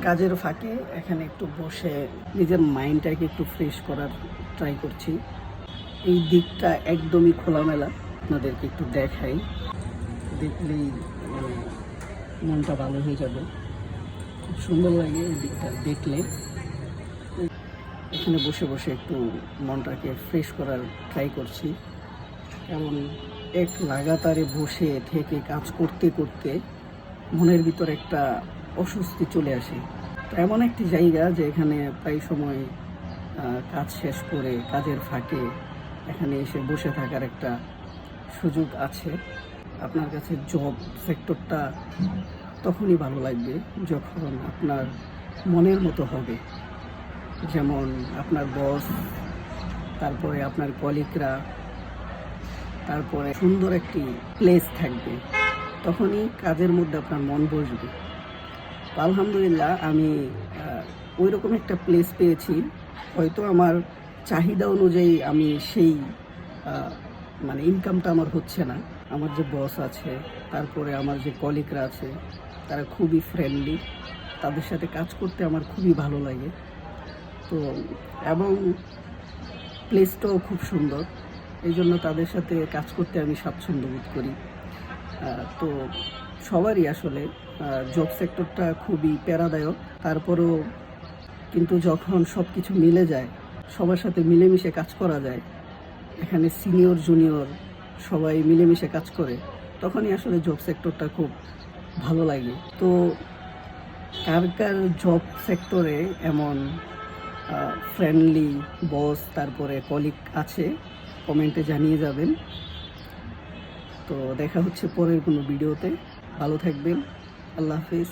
কাজের ফাঁকে এখানে একটু বসে নিজের মাইন্ডটাকে একটু ফ্রেশ করার ট্রাই করছি। এই দিকটা একদমই খোলামেলা, আপনাদেরকে একটু দেখাই, দেখলেই মানে মনটা ভালো হয়ে যাবে। খুব সুন্দর লাগে এই দিকটা দেখলে। এখানে বসে বসে একটু মনটাকে ফ্রেশ করার ট্রাই করছি। কারণ এক লাগাতারে বসে থেকে কাজ করতে করতে মনের ভিতর একটা অস্বস্তি চলে আসে। তো এমন একটি জায়গা যে এখানে প্রায় সময় কাজ শেষ করে কাজের ফাঁকে এখানে এসে বসে থাকার একটা সুযোগ আছে। আপনার কাছে জব সেক্টরটা তখনই ভালো লাগবে যখন আপনার মনের মতো হবে। যেমন আপনার বস, তারপরে আপনার কলিগরা, তারপরে সুন্দর একটি প্লেস থাকবে, তখনই কাজের মধ্যে আপনার মন বসবে। আলহামদুলিল্লাহ আমি ওই রকম একটা প্লেস পেয়েছি। হয়তো আমার চাহিদা অনুযায়ী আমি সেই মানে ইনকামটা আমার হচ্ছে না। আমার যে বস আছে, তারপরে আমার যে কলিগরা আছে, তারা খুবই ফ্রেন্ডলি, তাদের সাথে কাজ করতে আমার খুবই ভালো লাগে। তো এবং প্লেসটাও খুব সুন্দর, এই জন্য তাদের সাথে কাজ করতে আমি স্বাচ্ছন্দ্য বোধ করি। তো সবারই আসলে জব সেক্টরটা খুবই প্যারাদায়ক। তারপরেও কিন্তু যখন সব কিছু মিলে যায়, সবার সাথে মিলেমিশে কাজ করা যায়, এখানে সিনিয়র জুনিয়র সবাই মিলেমিশে কাজ করে, তখনই আসলে জব সেক্টরটা খুব ভালো লাগে। তো কার কার জব সেক্টরে এমন ফ্রেন্ডলি বস তারপরে কলিগ আছে, কমেন্টে জানিয়ে যাবেন। তো দেখা হচ্ছে পরের কোনো ভিডিওতে। ভালো থাকবেন। আল্লাহ হাফিজ।